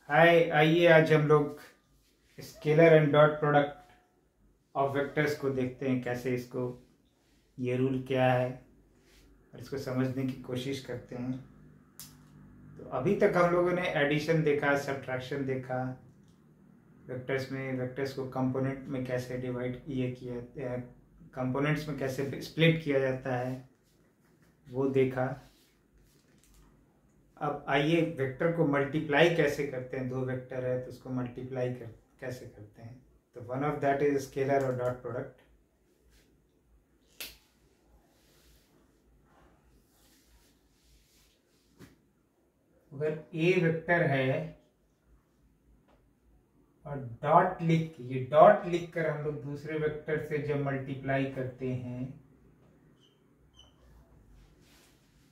हाय, आइए आज हम लोग scalar and dot product of vectors को देखते हैं। कैसे इसको, ये रूल क्या है और इसको समझने की कोशिश करते हैं। तो अभी तक हम लोगों ने एडिशन देखा, सब्ट्रैक्शन देखा, वेक्टर्स को कंपोनेंट में कैसे डिवाइड किया, कंपोनेंट्स में कैसे स्प्लिट किया जाता है वो देखा। अब आइए वेक्टर को मल्टीप्लाई कैसे करते हैं। दो वेक्टर है तो उसको मल्टीप्लाई कैसे करते हैं। तो one of that is scalar और डॉट प्रोडक्ट। अगर ए वेक्टर है और डॉट लिख कर हम लोग दूसरे वेक्टर से जब मल्टीप्लाई करते हैं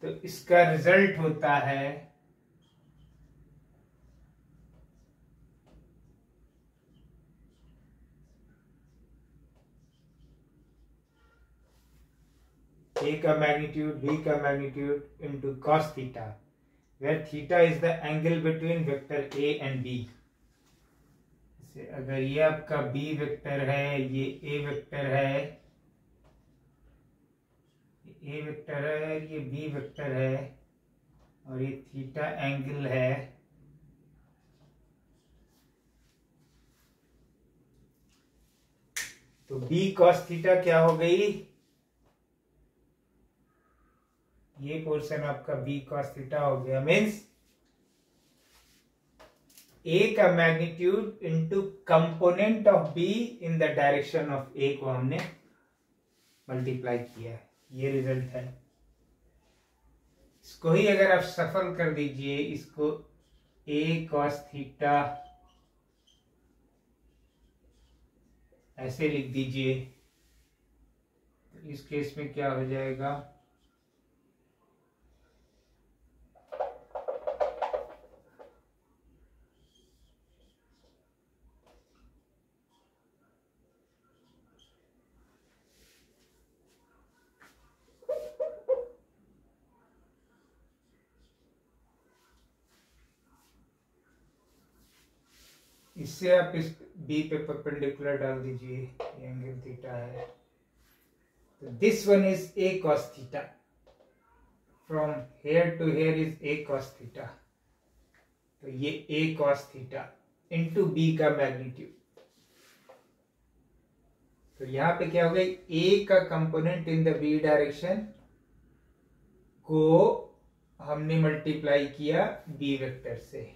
तो इसका रिजल्ट होता है a का मैग्नीट्यूड b का magnitude into cos theta, where theta is the angle between vector a and b। जैसे अगर ये आपका b वेक्टर है, ये a वेक्टर है, ये a वेक्टर है, ये b वेक्टर है और ये थीटा एंगल है, तो b cos थीटा क्या हो गई? ये पोर्शन आपका b cos थीटा हो गया। मीन्स a का magnitude into component of b in the direction of a को हमने मल्टीप्लाई किया है। ये रिजल्ट है। इसको ही अगर आप सफल कर दीजिए, इसको a cos थीटा ऐसे लिख दीजिए, तो इस केस में क्या हो जाएगा? इससे आप इस b पे परपेंडिकुलर डाल दीजिए, ये एंगल थीटा है, तो this one is a cos theta, from here to here is a cos theta, तो ये a cos theta into b का मैग्नीट्यूड। तो यहां पे क्या हो गई? a का component in the b direction को हमने मल्टीप्लाई किया b वेक्टर से।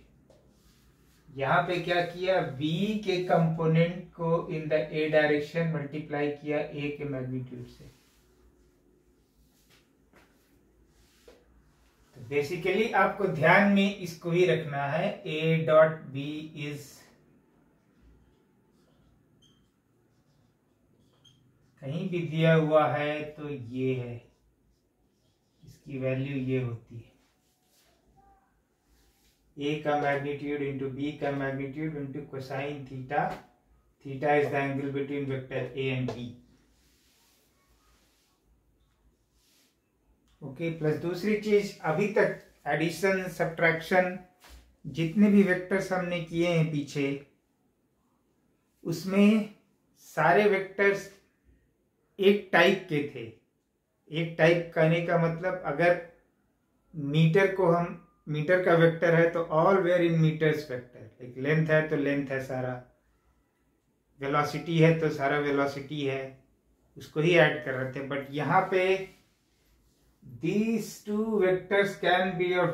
यहां पे क्या किया? b के कंपोनेंट को in the a direction multiply किया a के मैग्नीट्यूड से। तो बेसिकली आपको ध्यान में इसको ही रखना है, a डॉट b इज कहीं भी दिया हुआ है तो ये है, इसकी वैल्यू ये होती है, a का मैग्नीट्यूड इंटू b का magnitude into cosine theta. Theta is the angle between vector a and b। Okay, plus दूसरी चीज, अभी तक एडिशन सब्ट्रैक्शन जितने भी वेक्टर्स हमने किए हैं पीछे, उसमें सारे वेक्टर्स एक टाइप के थे। एक टाइप कहने का मतलब, अगर मीटर का वेक्टर है तो all where in meters vector, like length है तो लेंथ है सारा, वेलोसिटी है तो सारा वेलोसिटी है, उसको ही ऐड कर रहे थे। बट यहाँ पे these two vectors can be of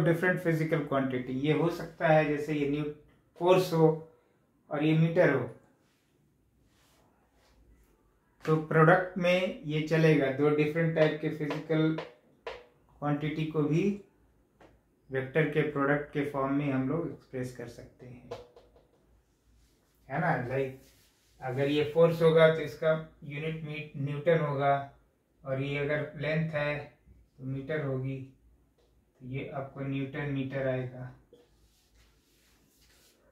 different physical quantity। ये हो सकता है जैसे ये फोर्स हो और ये मीटर हो, तो प्रोडक्ट में ये चलेगा। दो डिफरेंट टाइप के फिजिकल क्वांटिटी को भी वेक्टर के प्रोडक्ट के फॉर्म में हम लोग एक्सप्रेस कर सकते हैं, है ना। लाइक अगर ये फोर्स होगा तो इसका यूनिट न्यूटन होगा, और ये अगर लेंथ है तो मीटर होगी, तो ये आपको न्यूटन मीटर आएगा।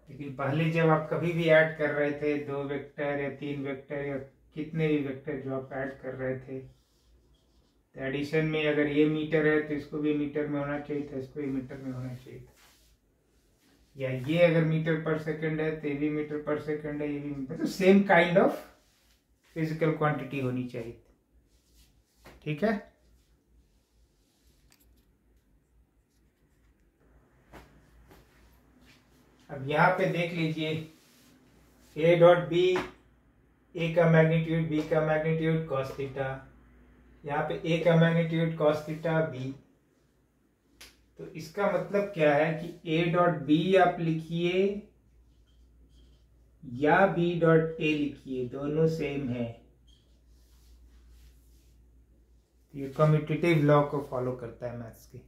लेकिन पहले जब आप कभी भी ऐड कर रहे थे, दो वेक्टर या तीन वेक्टर या कितने भी वेक्टर जो आप ऐड कर रहे थे, तो एडिशन में अगर ये मीटर है तो इसको भी मीटर में होना चाहिए था, इसको भी मीटर में होना चाहिए था, या ये अगर मीटर पर सेकंड है तो ये भी मीटर पर सेकंड है, ये भी मीटर, तो same kind of physical quantity होनी चाहिए। ठीक है, अब यहाँ पे देख लीजिए ए डॉट बी, ए का मैग्नीट्यूड, बी का मैग्नीट्यूड कॉस थीटा, यहाँ पे ए का मैग्नीट्यूड कॉस थीटा बी। तो इसका मतलब क्या है कि ए डॉट बी आप लिखिए या बी डॉट ए लिखिए, दोनों सेम है। ये कम्यूटेटिव लॉ को फॉलो करता है मैथ्स के।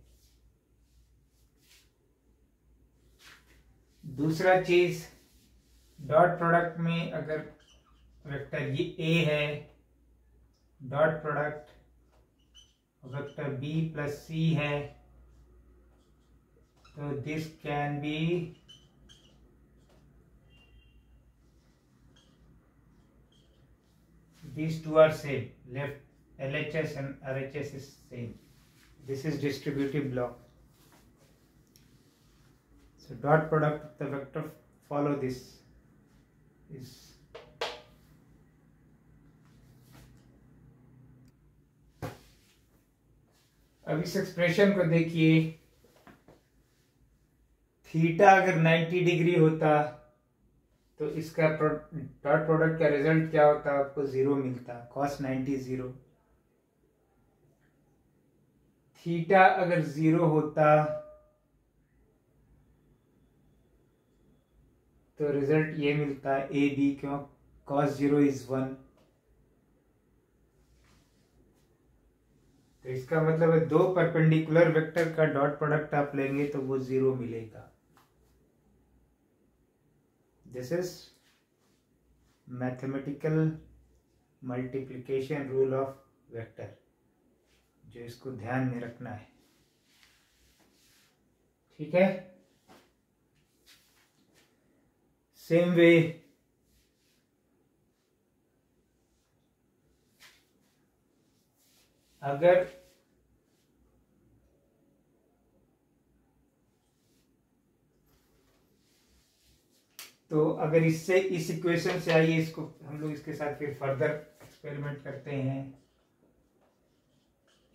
दूसरा चीज, डॉट प्रोडक्ट में अगर वेक्टर ये ए है, dot product vector B plus C है, तो this can be these two are same, left LHS and RHS is same. This is distributive block. So dot product of the vector follow this is अब इस expression को देखिए, theta अगर 90 degree होता तो इसका डॉट प्रोडक्ट का result क्या होता, आपको 0 मिलता, cos 90 0। थीटा अगर 0 होता तो रिजल्ट ये मिलता है ए बी, क्यों, cos 0 is 1। तो इसका मतलब है दो परपेंडिकुलर वेक्टर का डॉट प्रोडक्ट आप लेंगे तो वो 0 मिलेगा। This is mathematical multiplication rule of vector, जो इसको ध्यान में रखना है। ठीक है, सेम वे अगर तो अगर इससे इस इक्वेशन से आइए, इसको हम लोग इसके साथ फिर फर्दर एक्सपेरिमेंट करते हैं।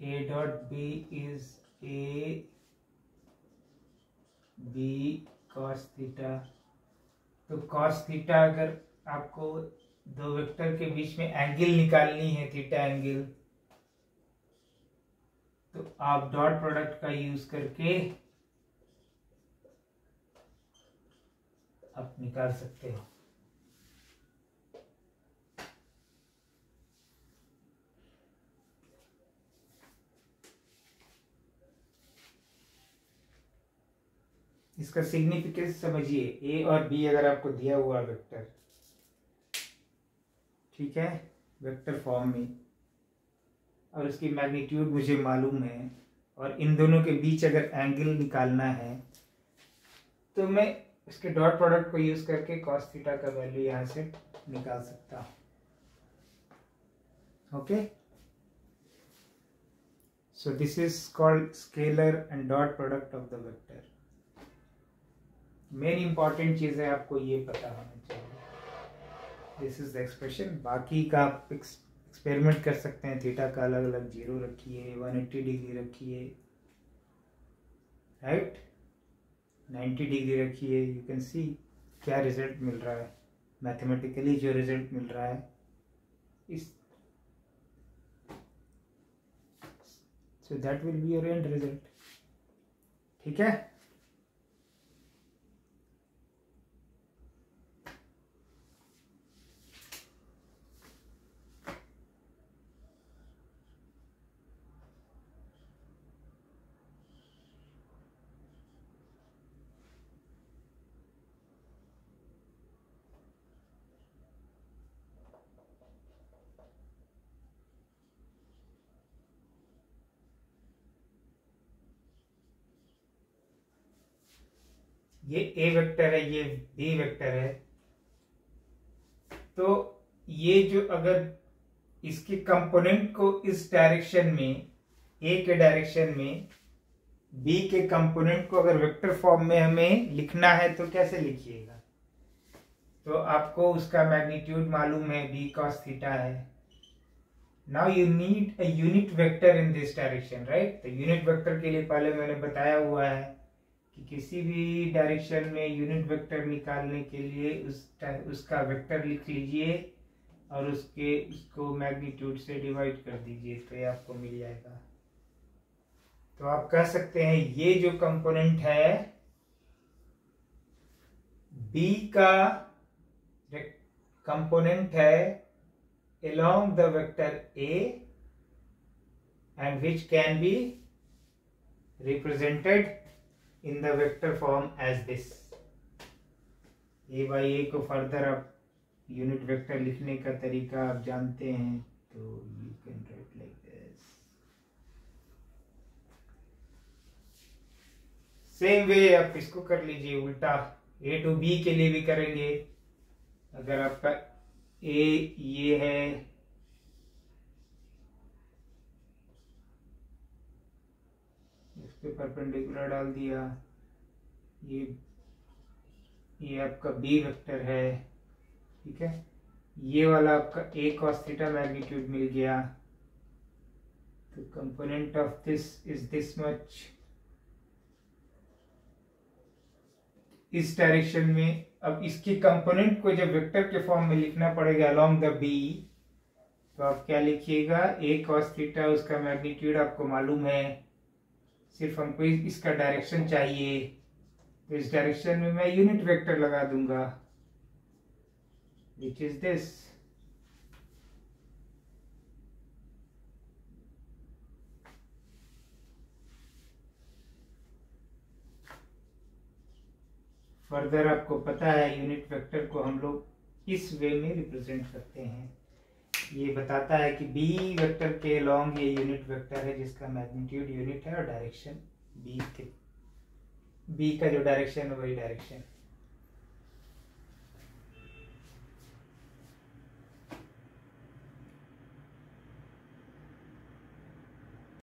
A dot B is A B cos theta. तो कॉस थीटा अगर आपको दो वेक्टर के बीच में एंगल निकालनी है, थीटा एंगल, तो आप डॉट प्रोडक्ट का यूज करके आप निकाल सकते हो। इसका सिग्निफिकेंस समझिए, ए और बी अगर आपको दिया हुआ वेक्टर, ठीक है, वेक्टर फॉर्म में, और उसकी मैग्नीट्यूड मुझे मालूम है, और इन दोनों के बीच अगर एंगल निकालना है, तो मैं इसके डॉट प्रोडक्ट को यूज करके कॉस थीटा का वैल्यू यहां से निकाल सकता हूं। Okay, so this is called scalar and dot product of the vector. Main important चीज है, आपको ये पता होना चाहिए। This is the expression. बाकी का आप एक्सपेरिमेंट कर सकते हैं। थीटा का अलग अलग 0 रखिए, 180 डिग्री रखिए, राइट, 90 डिग्री रखिए। यू कैन सी क्या रिजल्ट मिल रहा है, मैथमेटिकली जो रिजल्ट मिल रहा है इस, so that will be your and result. ठीक है, ये ए वेक्टर है, ये बी वेक्टर है। तो ये जो अगर इसके कंपोनेंट को इस डायरेक्शन में ए के डायरेक्शन में बी के कंपोनेंट को अगर वेक्टर फॉर्म में हमें लिखना है तो कैसे लिखिएगा? तो आपको उसका मैग्नीट्यूड मालूम है, बी कॉस थीटा है। Now you need a unit vector in this direction, right? तो यूनिट वेक्टर के लिए पहले मैंने बताया हुआ है कि किसी भी डायरेक्शन में यूनिट वेक्टर निकालने के लिए उसका वेक्टर लिख लीजिए और उसको मैग्नीट्यूड से डिवाइड कर दीजिए, तो ये आपको मिल जाएगा। तो आप कह सकते हैं ये जो कंपोनेंट है बी का कंपोनेंट है along the vector A and which can be represented in the vector form as this. A by A को फर्दर आप यूनिट वेक्टर लिखने का तरीका आप जानते हैं, तो you can write like this. Same way आप इसको कर लीजिए उल्टा, A to B के लिए भी करेंगे। अगर आपका ए ये है, इस पे परपेंडिकुलर डाल दिया, ये आपका बी वेक्टर है, ठीक है। ये वाला आपका ए कॉस थीटा मैग्नीट्यूड मिल गया, तो component of this is this much. इस डायरेक्शन में अब इसके कंपोनेंट को जब वेक्टर के फॉर्म में लिखना पड़ेगा अलोंग द बी, तो आप क्या लिखिएगा? ए कॉस थीटा, उसका मैग्नीट्यूड आपको मालूम है, सिर्फ हमको इसका डायरेक्शन चाहिए, तो इस डायरेक्शन में मैं यूनिट वेक्टर लगा दूंगा, विच इज दिस। फर्दर आपको पता है यूनिट वेक्टर को हम लोग इस वे में रिप्रेजेंट करते हैं। ये बताता है कि बी वेक्टर के अलोंग ये यूनिट वेक्टर है जिसका मैग्नीट्यूड यूनिट है और डायरेक्शन बी का जो डायरेक्शन है वही डायरेक्शन।